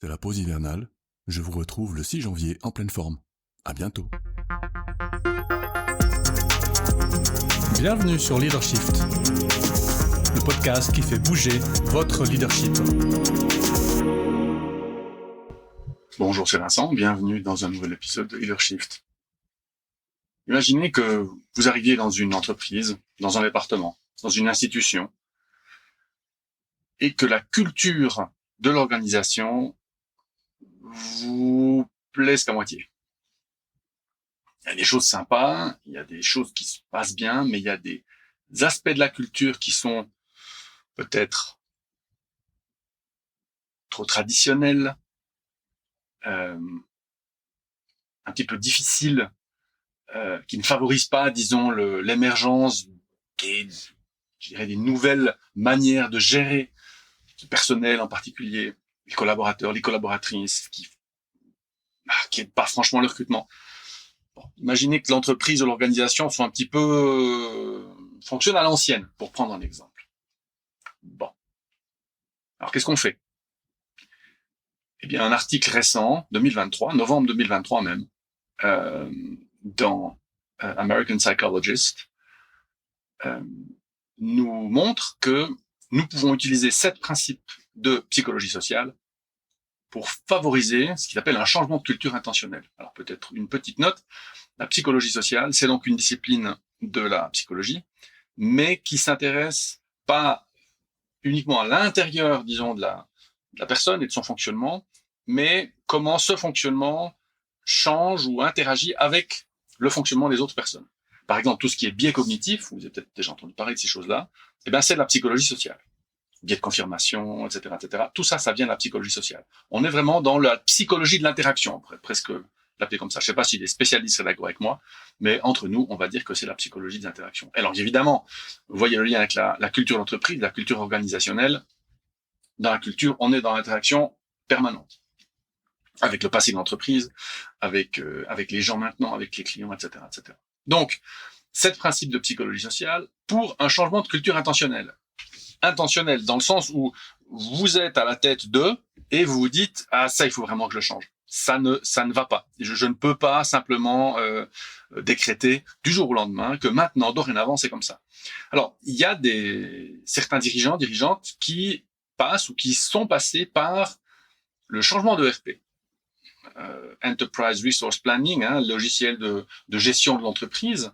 C'est la pause hivernale. Je vous retrouve le 6 janvier en pleine forme. À bientôt. Bienvenue sur Leadershift, le podcast qui fait bouger votre leadership. Bonjour, c'est Vincent, bienvenue dans un nouvel épisode de Leadershift. Imaginez que vous arriviez dans une entreprise, dans un département, dans une institution, et que la culture de l'organisation vous plaise qu'à moitié. Il y a des choses sympas, il y a des choses qui se passent bien, mais il y a des aspects de la culture qui sont peut-être trop traditionnels, un petit peu difficiles, qui ne favorisent pas, disons, l'émergence des nouvelles manières de gérer le personnel en particulier, les collaborateurs, les collaboratrices, qui aident pas franchement le recrutement. Bon, imaginez que l'entreprise ou l'organisation soit un petit peu fonctionne à l'ancienne, pour prendre un exemple. Bon. Alors, qu'est-ce qu'on fait? Eh bien, un article récent, 2023, novembre 2023 même, dans American Psychologist, nous montre que nous pouvons utiliser 7 principes de psychologie sociale pour favoriser ce qu'il appelle un changement de culture intentionnel. Alors peut-être une petite note, la psychologie sociale, c'est donc une discipline de la psychologie, mais qui s'intéresse pas uniquement à l'intérieur, disons, de la personne et de son fonctionnement, mais comment ce fonctionnement change ou interagit avec le fonctionnement des autres personnes. Par exemple, tout ce qui est biais cognitif, vous avez peut-être déjà entendu parler de ces choses-là, eh ben, c'est de la psychologie sociale. Biais de confirmation, etc., etc. Tout ça, ça vient de la psychologie sociale. On est vraiment dans la psychologie de l'interaction, on pourrait presque l'appeler comme ça. Je sais pas si les spécialistes seraient d'accord avec moi, mais entre nous, on va dire que c'est la psychologie des interactions. Alors, évidemment, vous voyez le lien avec la culture d'entreprise, la culture organisationnelle. Dans la culture, on est dans l'interaction permanente. Avec le passé de l'entreprise, avec les gens maintenant, avec les clients, etc., etc. Donc, 7 principes de psychologie sociale pour un changement de culture intentionnelle. Intentionnel dans le sens où vous êtes à la tête de et vous vous dites ah ça il faut vraiment que je le change. Ça ne va pas. Je ne peux pas simplement décréter du jour au lendemain que maintenant dorénavant c'est comme ça. Alors il y a certains dirigeantes qui passent ou qui sont passés par le changement de ERP. Enterprise Resource Planning, logiciel de gestion de l'entreprise,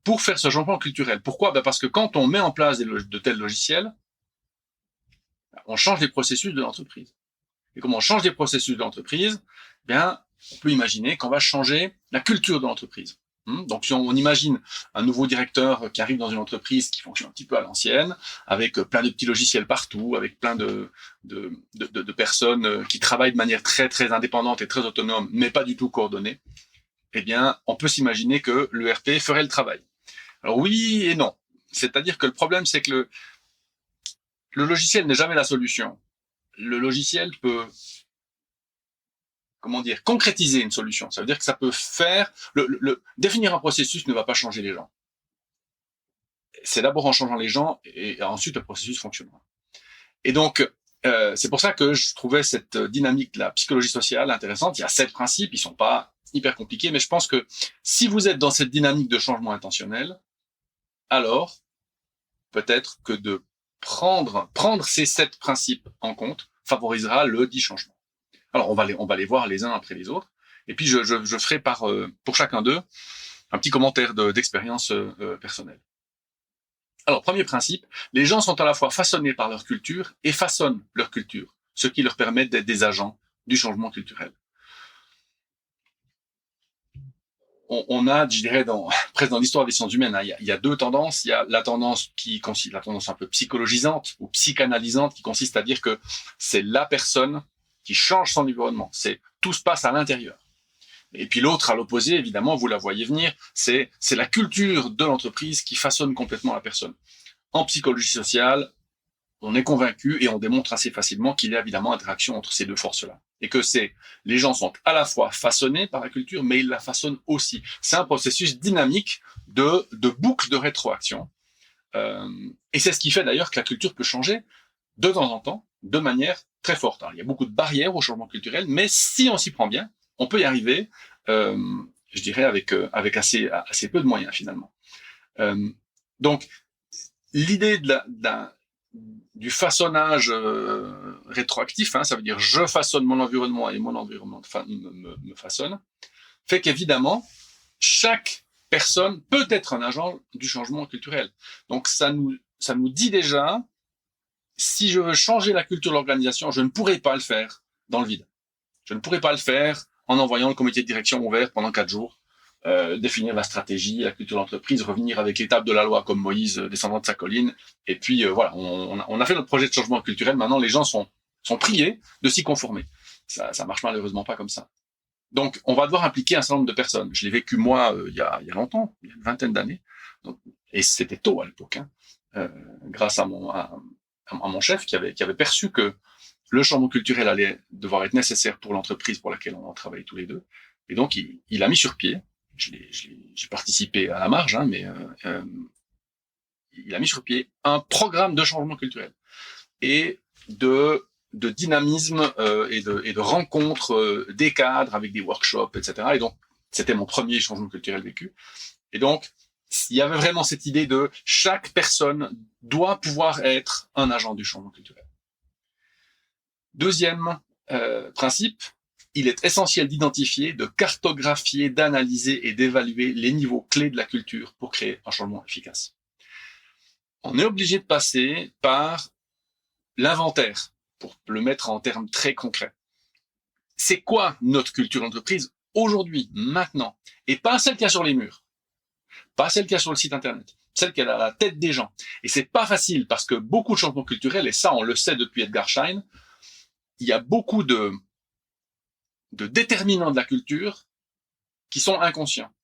pour faire ce changement culturel. Pourquoi? Parce que quand on met en place de tels logiciels, on change les processus de l'entreprise. Et comme on change les processus de l'entreprise, bien, on peut imaginer qu'on va changer la culture de l'entreprise. Donc, si on imagine un nouveau directeur qui arrive dans une entreprise qui fonctionne un petit peu à l'ancienne, avec plein de petits logiciels partout, avec plein de personnes qui travaillent de manière très, très indépendante et très autonome, mais pas du tout coordonnée, eh bien, on peut s'imaginer que l'ERP ferait le travail. Alors oui et non. C'est-à-dire que le problème, c'est que le logiciel n'est jamais la solution. Le logiciel peut, concrétiser une solution. Ça veut dire que ça peut faire, définir un processus ne va pas changer les gens. C'est d'abord en changeant les gens et ensuite le processus fonctionnera. Et donc, c'est pour ça que je trouvais cette dynamique de la psychologie sociale intéressante. Il y a 7 principes, ils sont pas hyper compliqués, mais je pense que si vous êtes dans cette dynamique de changement intentionnel, alors peut-être que de prendre ces 7 principes en compte favorisera le dit changement. Alors on va les voir les uns après les autres, et puis je ferai pour chacun d'eux un petit commentaire d'expérience personnelle. Alors premier principe, les gens sont à la fois façonnés par leur culture et façonnent leur culture, ce qui leur permet d'être des agents du changement culturel. On a, je dirais, presque dans l'histoire des sciences humaines, il y a 2 tendances. Il y a la tendance qui consiste, la tendance un peu psychologisante ou psychanalysante, qui consiste à dire que c'est la personne qui change son environnement. Tout se passe à l'intérieur. Et puis l'autre, à l'opposé, évidemment, vous la voyez venir, c'est la culture de l'entreprise qui façonne complètement la personne. En psychologie sociale, on est convaincu et on démontre assez facilement qu'il y a évidemment interaction entre ces 2 forces-là. Et que les gens sont à la fois façonnés par la culture, mais ils la façonnent aussi. C'est un processus dynamique de boucle de rétroaction. Et c'est ce qui fait d'ailleurs que la culture peut changer de temps en temps, de manière très forte. Alors, il y a beaucoup de barrières au changement culturel, mais si on s'y prend bien, on peut y arriver, je dirais, avec assez peu de moyens, finalement. Donc, l'idée du façonnage rétroactif, ça veut dire je façonne mon environnement et mon environnement me façonne, fait qu'évidemment, chaque personne peut être un agent du changement culturel. Donc ça nous dit déjà, si je veux changer la culture de l'organisation, je ne pourrai pas le faire dans le vide. Je ne pourrai pas le faire en envoyant le comité de direction ouvert pendant 4 jours, définir la stratégie, la culture de l'entreprise, revenir avec l'étape de la loi comme Moïse descendant de sa colline. Et puis voilà, on a fait notre projet de changement culturel. Maintenant, les gens sont priés de s'y conformer. Ça marche malheureusement pas comme ça. Donc, on va devoir impliquer un certain nombre de personnes. Je l'ai vécu moi il y a longtemps, il y a une vingtaine d'années, et c'était tôt à l'époque, grâce à mon chef qui avait perçu que le changement culturel allait devoir être nécessaire pour l'entreprise pour laquelle on travaillait tous les deux. Et donc, il a mis sur pied. J'ai participé à la marge, mais il a mis sur pied un programme de changement culturel et de dynamisme et de rencontres des cadres avec des workshops, etc. Et donc, c'était mon premier changement culturel vécu. Et donc, il y avait vraiment cette idée de chaque personne doit pouvoir être un agent du changement culturel. Deuxième principe, il est essentiel d'identifier, de cartographier, d'analyser et d'évaluer les niveaux clés de la culture pour créer un changement efficace. On est obligé de passer par l'inventaire, pour le mettre en termes très concrets. C'est quoi notre culture d'entreprise aujourd'hui, maintenant, et pas celle qu'il y a sur les murs, pas celle qu'il y a sur le site internet, celle qui est à la tête des gens. Et c'est pas facile parce que beaucoup de changements culturels, et ça on le sait depuis Edgar Schein, il y a beaucoup de déterminants de la culture qui sont inconscients.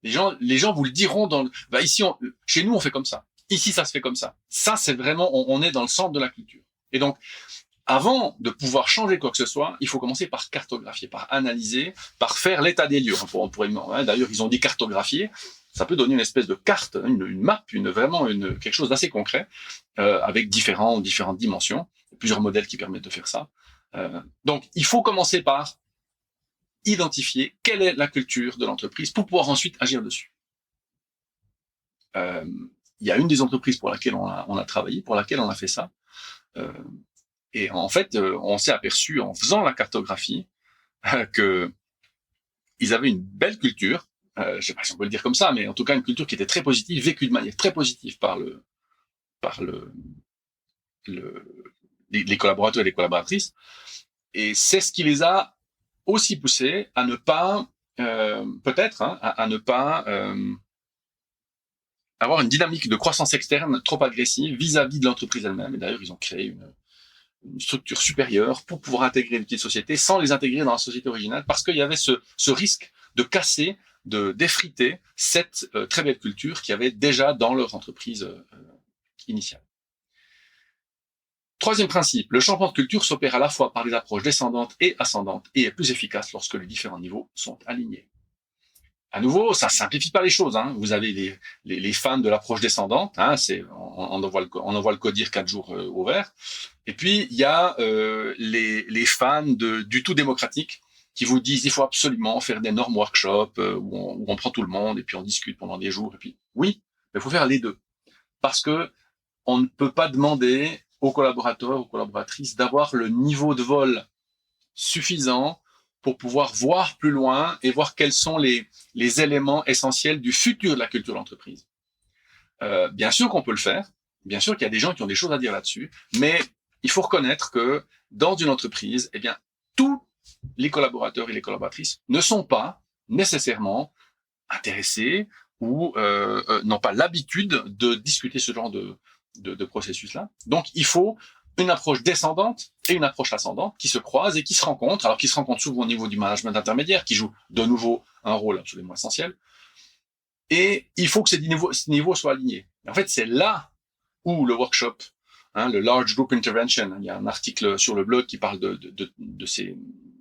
Les gens vous le diront ici, chez nous, on fait comme ça. Ici, ça se fait comme ça. Ça, c'est vraiment, on est dans le centre de la culture. Et donc, avant de pouvoir changer quoi que ce soit, il faut commencer par cartographier, par analyser, par faire l'état des lieux. D'ailleurs, ils ont dit cartographier. Ça peut donner une espèce de carte, une map, quelque chose d'assez concret, avec différentes dimensions, plusieurs modèles qui permettent de faire ça. Donc, il faut commencer par identifier quelle est la culture de l'entreprise pour pouvoir ensuite agir dessus. Il y a une des entreprises pour laquelle on a travaillé, pour laquelle on a fait ça. Et en fait, on s'est aperçu en faisant la cartographie que ils avaient une belle culture. Je sais pas si on peut le dire comme ça, mais en tout cas une culture qui était très positive, vécue de manière très positive par les collaborateurs et les collaboratrices. Et c'est ce qui les a aussi poussés à ne pas, à ne pas avoir une dynamique de croissance externe trop agressive vis-à-vis de l'entreprise elle-même. Et d'ailleurs, ils ont créé une structure supérieure pour pouvoir intégrer les petites sociétés sans les intégrer dans la société originale, parce qu'il y avait ce risque de casser, d'effriter cette très belle culture qu'il y avait déjà dans leur entreprise initiale. Troisième principe, le changement de culture s'opère à la fois par des approches descendantes et ascendantes et est plus efficace lorsque les différents niveaux sont alignés. À nouveau, ça simplifie pas les choses. Vous avez les fans de l'approche descendante, on envoie le codir 4 jours au vert. Et puis il y a les fans du tout démocratique qui vous disent il faut absolument faire d'énormes workshops où on prend tout le monde et puis on discute pendant des jours. Et puis oui, mais il faut faire les deux, parce que on ne peut pas demander aux collaborateurs, aux collaboratrices d'avoir le niveau de vol suffisant pour pouvoir voir plus loin et voir quels sont les éléments essentiels du futur de la culture de l'entreprise. Bien sûr qu'on peut le faire, bien sûr qu'il y a des gens qui ont des choses à dire là-dessus, mais il faut reconnaître que dans une entreprise, tous les collaborateurs et les collaboratrices ne sont pas nécessairement intéressés ou n'ont pas l'habitude de discuter ce genre de processus-là. Donc, il faut une approche descendante et une approche ascendante qui se croisent et qui se rencontrent, alors qui se rencontrent souvent au niveau du management intermédiaire, qui joue de nouveau un rôle absolument essentiel. Et il faut que ces niveaux soient alignés. Et en fait, c'est là où le workshop, le Large Group Intervention, il y a un article sur le blog qui parle de ces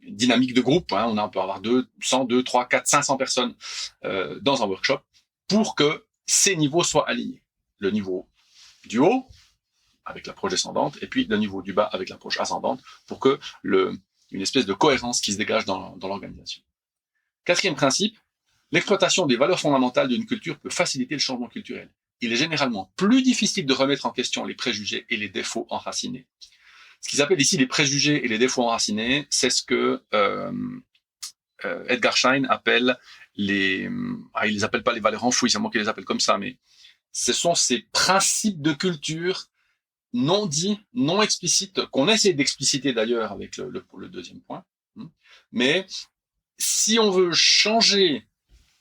dynamiques de groupe, on peut avoir 100, 2, 3, 4, 500 personnes dans un workshop pour que ces niveaux soient alignés. Le niveau du haut, avec l'approche descendante, et puis d'un niveau du bas avec l'approche ascendante, pour que une espèce de cohérence qui se dégage dans l'organisation. Quatrième principe, l'exploitation des valeurs fondamentales d'une culture peut faciliter le changement culturel. Il est généralement plus difficile de remettre en question les préjugés et les défauts enracinés. Ce qu'ils appellent ici les préjugés et les défauts enracinés, c'est ce que Edgar Schein appelle il les appelle pas les valeurs enfouies, c'est moi qui les appelle comme ça, mais ce sont ces principes de culture non dits, non explicites, qu'on essaie d'expliciter d'ailleurs avec le deuxième point. Mais si on veut changer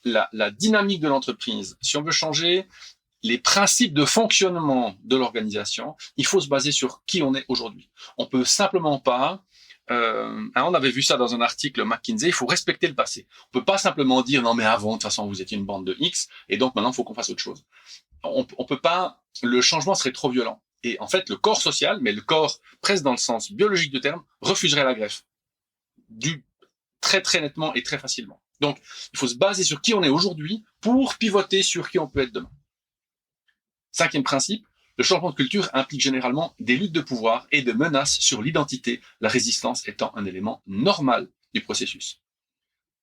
la dynamique de l'entreprise, si on veut changer les principes de fonctionnement de l'organisation, il faut se baser sur qui on est aujourd'hui. On peut simplement pas, on avait vu ça dans un article McKinsey, il faut respecter le passé. On peut pas simplement dire non mais avant de toute façon vous étiez une bande de X et donc maintenant il faut qu'on fasse autre chose. On peut pas, le changement serait trop violent. Et en fait le corps social, mais le corps presque dans le sens biologique du terme, refuserait la greffe. Très très nettement et très facilement. Donc il faut se baser sur qui on est aujourd'hui pour pivoter sur qui on peut être demain. Cinquième principe, le changement de culture implique généralement des luttes de pouvoir et de menaces sur l'identité, la résistance étant un élément normal du processus.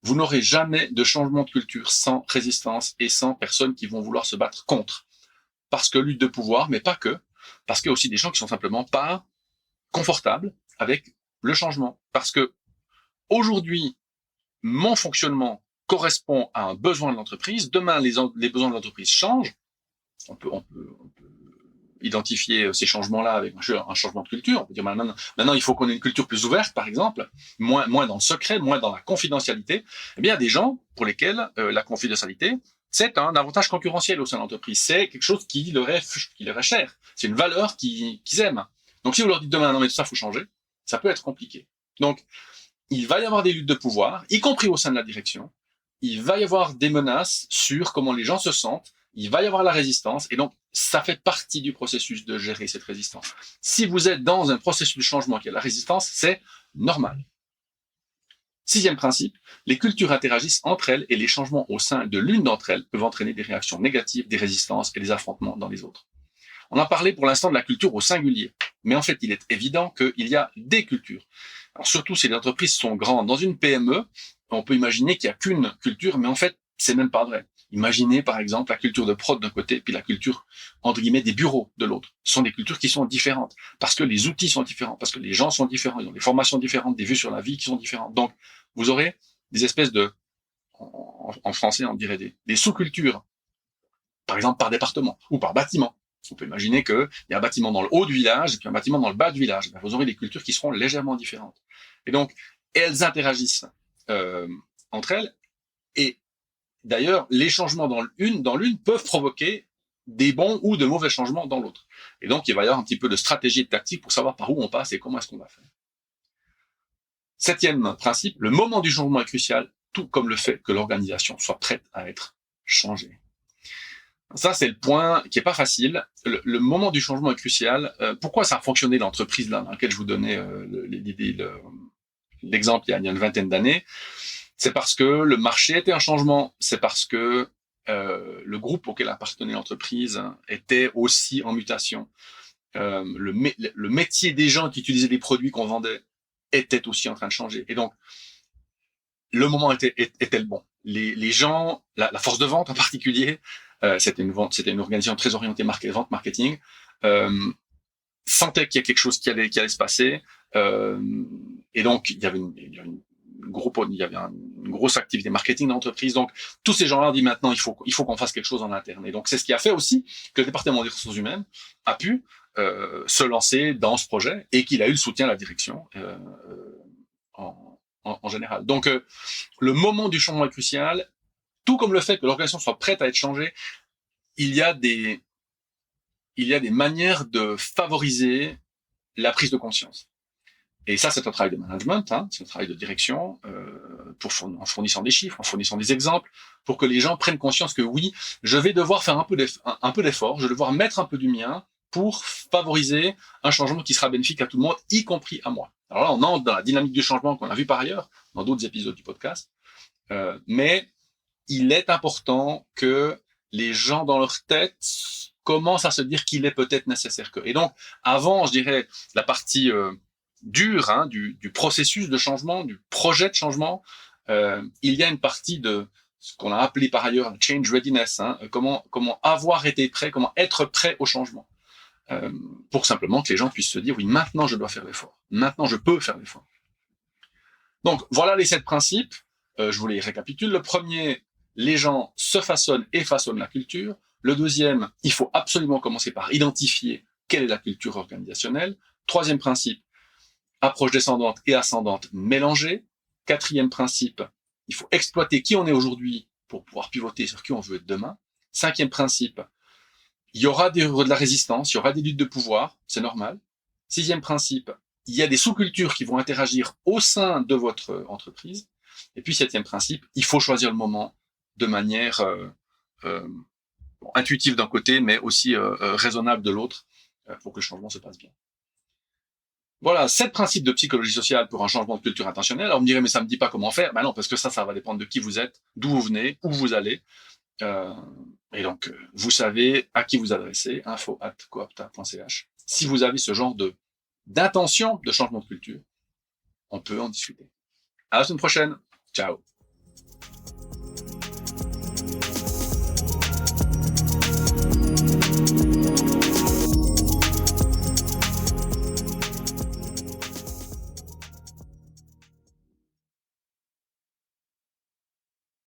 Vous n'aurez jamais de changement de culture sans résistance et sans personnes qui vont vouloir se battre contre. Parce que lutte de pouvoir, mais pas que, parce qu'il y a aussi des gens qui sont simplement pas confortables avec le changement. Parce que aujourd'hui, mon fonctionnement correspond à un besoin de l'entreprise, demain les besoins de l'entreprise changent, on peut identifier ces changements-là avec un changement de culture. On peut dire maintenant il faut qu'on ait une culture plus ouverte, par exemple, moins dans le secret, moins dans la confidentialité. Eh bien, il y a des gens pour lesquels la confidentialité, c'est un avantage concurrentiel au sein de l'entreprise. C'est quelque chose qui leur est cher. C'est une valeur qu'ils aiment. Donc, si vous leur dites demain, non mais tout ça, faut changer, ça peut être compliqué. Donc, il va y avoir des luttes de pouvoir, y compris au sein de la direction. Il va y avoir des menaces sur comment les gens se sentent. Il va y avoir la résistance, et donc ça fait partie du processus de gérer cette résistance. Si vous êtes dans un processus de changement qui a la résistance, c'est normal. Sixième principe, les cultures interagissent entre elles et les changements au sein de l'une d'entre elles peuvent entraîner des réactions négatives, des résistances et des affrontements dans les autres. On a parlé pour l'instant de la culture au singulier, mais en fait il est évident qu'il y a des cultures. Alors surtout si les entreprises sont grandes. Dans une PME, on peut imaginer qu'il n'y a qu'une culture, mais en fait c'est même pas vrai. Imaginez par exemple la culture de prod d'un côté, puis la culture entre guillemets des bureaux de l'autre. Ce sont des cultures qui sont différentes, parce que les outils sont différents, parce que les gens sont différents, ils ont des formations différentes, des vues sur la vie qui sont différentes. Donc vous aurez des espèces de, en français on dirait des sous-cultures, par exemple par département ou par bâtiment. On peut imaginer qu'il y a un bâtiment dans le haut du village et puis un bâtiment dans le bas du village. Vous aurez des cultures qui seront légèrement différentes. Et donc elles interagissent entre elles, et d'ailleurs, les changements dans l'une peuvent provoquer des bons ou de mauvais changements dans l'autre. Et donc, il va y avoir un petit peu de stratégie et de tactique pour savoir par où on passe et comment est-ce qu'on va faire. Septième principe, le moment du changement est crucial, tout comme le fait que l'organisation soit prête à être changée. Ça, c'est le point qui est pas facile. Le moment du changement est crucial. Pourquoi ça a fonctionné l'entreprise là dans laquelle je vous donnais l'exemple il y a une vingtaine d'années? C'est parce que le marché était en changement, c'est parce que le groupe auquel appartenait l'entreprise était aussi en mutation. Le métier des gens qui utilisaient les produits qu'on vendait était aussi en train de changer. Et donc, le moment était le bon. Les gens, la force de vente en particulier, c'était une organisation très orientée vente marketing, sentait qu'il y a quelque chose qui allait se passer, et donc il y avait une grosse activité marketing d'entreprise. Donc, tous ces gens-là ont dit maintenant, il faut qu'on fasse quelque chose en interne. Et donc, c'est ce qui a fait aussi que le département des ressources humaines a pu se lancer dans ce projet et qu'il a eu le soutien de la direction en général. Donc, le moment du changement est crucial, tout comme le fait que l'organisation soit prête à être changée. Il y a des manières de favoriser la prise de conscience. Et ça, c'est un travail de management, c'est un travail de direction, en fournissant des chiffres, en fournissant des exemples, pour que les gens prennent conscience que oui, je vais devoir faire un peu d'effort, je vais devoir mettre un peu du mien pour favoriser un changement qui sera bénéfique à tout le monde, y compris à moi. Alors là, on entre dans la dynamique du changement qu'on a vu par ailleurs dans d'autres épisodes du podcast, mais il est important que les gens dans leur tête commence à se dire qu'il est peut-être nécessaire que. Et donc, avant, je dirais, la partie dure du processus de changement, du projet de changement, il y a une partie de ce qu'on a appelé par ailleurs change readiness, comment avoir été prêt, comment être prêt au changement, pour simplement que les gens puissent se dire oui, maintenant je dois faire l'effort, maintenant je peux faire l'effort. Donc voilà les 7 principes. Je vous les récapitule. Le premier, les gens se façonnent et façonnent la culture. Le deuxième, il faut absolument commencer par identifier quelle est la culture organisationnelle. Troisième principe, approche descendante et ascendante mélangée. Quatrième principe, il faut exploiter qui on est aujourd'hui pour pouvoir pivoter sur qui on veut être demain. Cinquième principe, il y aura de la résistance, il y aura des luttes de pouvoir, c'est normal. Sixième principe, il y a des sous-cultures qui vont interagir au sein de votre entreprise. Et puis, septième principe, il faut choisir le moment de manière intuitive d'un côté, mais aussi raisonnable de l'autre, pour que le changement se passe bien. Voilà, 7 principes de psychologie sociale pour un changement de culture intentionnelle. Alors, on me dirait, mais ça me dit pas comment faire. Ben non, parce que ça va dépendre de qui vous êtes, d'où vous venez, où vous allez. Et donc, vous savez à qui vous adresser, info@coapta.ch. Si vous avez ce genre d'intention de changement de culture, on peut en discuter. À la semaine prochaine. Ciao.